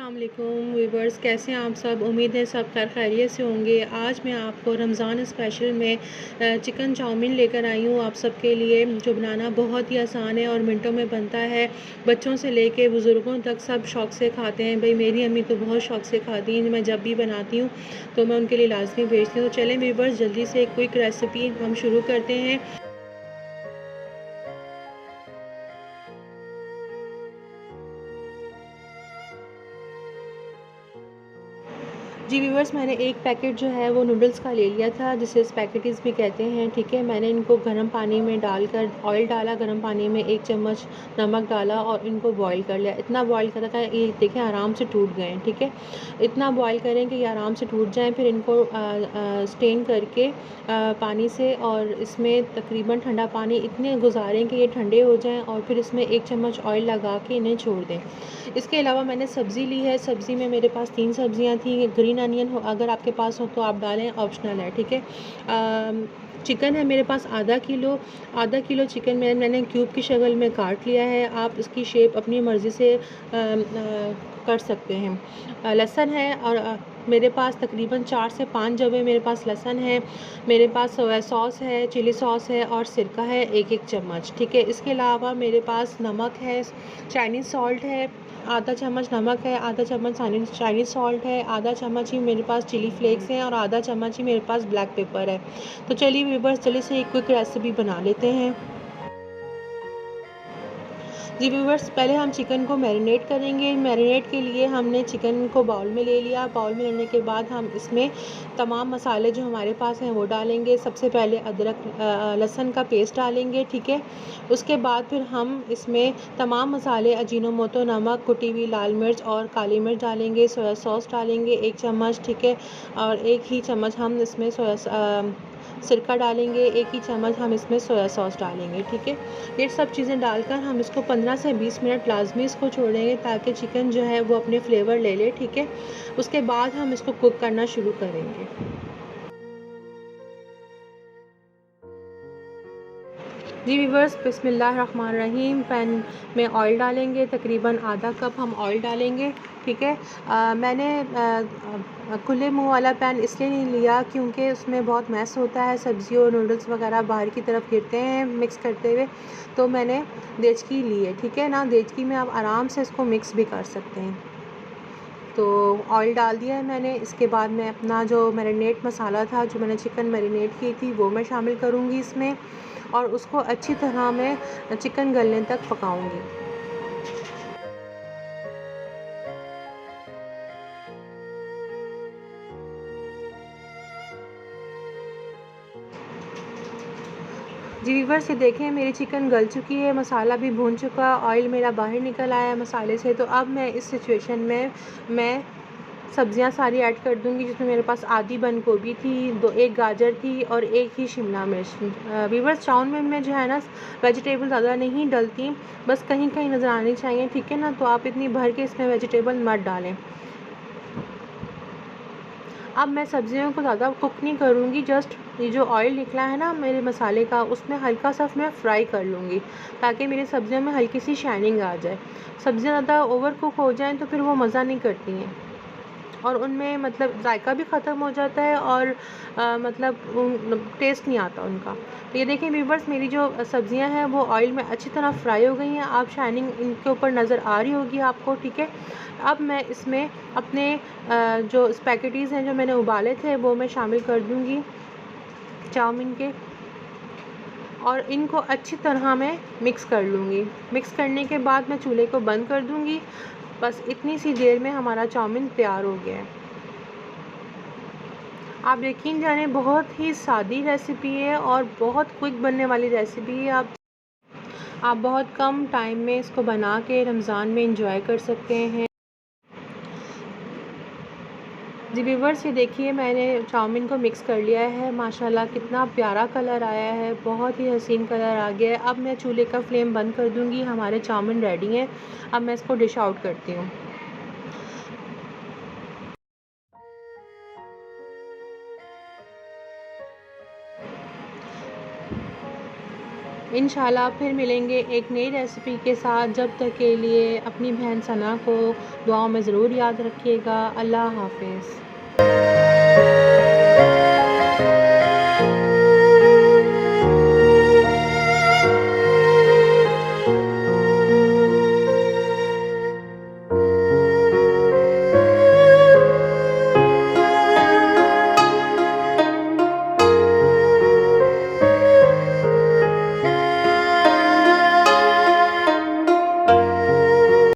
अस्सलाम वालेकुम व्यूवर्स, कैसे हैं आप सब। उम्मीद है सब खैर खैरियत से होंगे। आज मैं आपको रमज़ान स्पेशल में चिकन चाउमीन लेकर आई हूँ आप सबके लिए, जो बनाना बहुत ही आसान है और मिनटों में बनता है। बच्चों से लेके बुज़ुर्गों तक सब शौक़ से खाते हैं। भाई मेरी अम्मी तो बहुत शौक़ से खाती हैं। मैं जब भी बनाती हूँ तो मैं उनके लिए लाज़मी भेजती हूँ। तो चलें व्यूवर्स, जल्दी से एक क्विक रेसिपी हम शुरू करते हैं। जी व्यूवर्स, मैंने एक पैकेट जो है वो नूडल्स का ले लिया था, जिसे स्पैगेटीज़ भी कहते हैं, ठीक है। मैंने इनको गर्म पानी में डालकर ऑयल डाला, गर्म पानी में 1 चम्मच नमक डाला और इनको बॉईल कर लिया। इतना बॉईल करा था ये देखें आराम से टूट गए हैं, ठीक है। इतना बॉईल करें कि ये आराम से टूट जाएँ। फिर इनको स्टेन करके पानी से, और इसमें तकरीबन ठंडा पानी इतने गुजारें कि ये ठंडे हो जाएँ, और फिर इसमें 1 चम्मच ऑयल लगा के इन्हें छोड़ दें। इसके अलावा मैंने सब्ज़ी ली है। सब्ज़ी में मेरे पास 3 सब्ज़ियाँ थी। ग्रीन अनियन हो अगर आपके पास हो तो आप डालें, ऑप्शनल है, ठीक है। चिकन है मेरे पास आधा किलो चिकन मैंने क्यूब की शक्ल में काट लिया है। आप इसकी शेप अपनी मर्ज़ी से कर सकते हैं। लहसुन है, और मेरे पास तकरीबन 4 से 5 जवे मेरे पास लहसुन है। मेरे पास सोया सॉस है, चिली सॉस है, और सिरका है 1-1 चम्मच, ठीक है। इसके अलावा मेरे पास नमक है, चाइनीज़ सॉल्ट है, आधा चम्मच नमक है, आधा चम्मच चाइनीज़ सॉल्ट है, आधा चम्मच ही मेरे पास चिली फ्लेक्स हैं, और आधा चम्मच ही मेरे पास ब्लैक पेपर है। तो चलिए व्यूवर्स, जल्दी से एक क्विक रेसिपी बना लेते हैं। जी व्यूवर्स, पहले हम चिकन को मैरिनेट करेंगे। मैरिनेट के लिए हमने चिकन को बाउल में ले लिया। बाउल में लेने के बाद हम इसमें तमाम मसाले जो हमारे पास हैं वो डालेंगे। सबसे पहले अदरक लहसुन का पेस्ट डालेंगे, ठीक है। उसके बाद फिर हम इसमें तमाम मसाले अजीनोमोटो, नमक, कुटी हुई लाल मिर्च और काली मिर्च डालेंगे। सोया सॉस डालेंगे 1 चम्मच, ठीक है। और 1 ही चम्मच हम इसमें सिरका डालेंगे। 1 ही चम्मच हम इसमें सोया सॉस डालेंगे, ठीक है। ये सब चीज़ें डालकर हम इसको 15 से 20 मिनट लाज़मी इसको छोड़ेंगे, ताकि चिकन जो है वो अपने फ्लेवर ले ले, ठीक है। उसके बाद हम इसको कुक करना शुरू करेंगे। जी व्यूवर्स, बिस्मिल्लाहिर्रहमानिर्रहीम। पैन में ऑयल डालेंगे, तकरीबन आधा कप हम ऑयल डालेंगे, ठीक है। मैंने खुले मुंह वाला पैन इसलिए नहीं लिया क्योंकि उसमें बहुत मैस होता है, सब्ज़ी और नूडल्स वगैरह बाहर की तरफ गिरते हैं मिक्स करते हुए। तो मैंने देचकी ली है, ठीक है ना। देचकी में आप आराम से इसको मिक्स भी कर सकते हैं। तो ऑयल डाल दिया है मैंने। इसके बाद मैं अपना जो मैरिनेट मसाला था, जो मैंने चिकन मैरिनेट की थी, वो मैं शामिल करूँगी इसमें, और उसको अच्छी तरह मैं चिकन गलने तक पकाऊँगी। जी व्यूवर्स, ये देखें मेरी चिकन गल चुकी है, मसाला भी भून चुका, ऑयल मेरा बाहर निकल आया है मसाले से। तो अब मैं इस सिचुएशन में मैं सब्ज़ियाँ सारी ऐड कर दूँगी, जिसमें मेरे पास आधी बंद गोभी थी, 1 गाजर थी, और 1 ही शिमला मिर्च। व्यूवर्स, चाउमीन में जो है ना वेजिटेबल ज़्यादा नहीं डलती, बस कहीं-कहीं नज़र आनी चाहिए, ठीक है ना। तो आप इतनी भर के इसमें वेजिटेबल मत डालें। अब मैं सब्ज़ियों को ज़्यादा कुक नहीं करूँगी, जस्ट ये जो ऑयल निकला है ना मेरे मसाले का, उसमें हल्का सा मैं फ्राई कर लूँगी, ताकि मेरी सब्ज़ियों में हल्की सी शाइनिंग आ जाए। सब्ज़ियाँ ज़्यादा ओवर कुक हो जाएँ तो फिर वो मज़ा नहीं करती हैं, और उनमें मतलब जायका भी ख़त्म हो जाता है, और मतलब टेस्ट नहीं आता उनका। तो ये देखिए व्यूवर्स, मेरी जो सब्ज़ियाँ हैं वो ऑयल में अच्छी तरह फ्राई हो गई हैं। आप शाइनिंग इनके ऊपर नज़र आ रही होगी आपको, ठीक है। अब मैं इसमें अपने जो स्पैगेटीज़ हैं जो मैंने उबाले थे वो मैं शामिल कर दूँगी चाउमीन के, और इनको अच्छी तरह मैं मिक्स कर लूँगी। मिक्स करने के बाद मैं चूल्हे को बंद कर दूँगी। बस इतनी सी देर में हमारा चाउमीन तैयार हो गया है। आप यकीन जानें, बहुत ही सादी रेसिपी है और बहुत क्विक बनने वाली रेसिपी है। आप बहुत कम टाइम में इसको बना के रमज़ान में एंजॉय कर सकते हैं। जी व्यूवर्स, ये देखिए मैंने चाउमीन को मिक्स कर लिया है। माशाल्लाह कितना प्यारा कलर आया है, बहुत ही हसीन कलर आ गया है। अब मैं चूल्हे का फ्लेम बंद कर दूँगी। हमारे चाउमीन रेडी हैं। अब मैं इसको डिश आउट करती हूँ। इंशाल्लाह फिर मिलेंगे एक नई रेसिपी के साथ। जब तक के लिए अपनी बहन सना को दुआओं में ज़रूर याद रखिएगा। अल्लाह हाफ़िज़।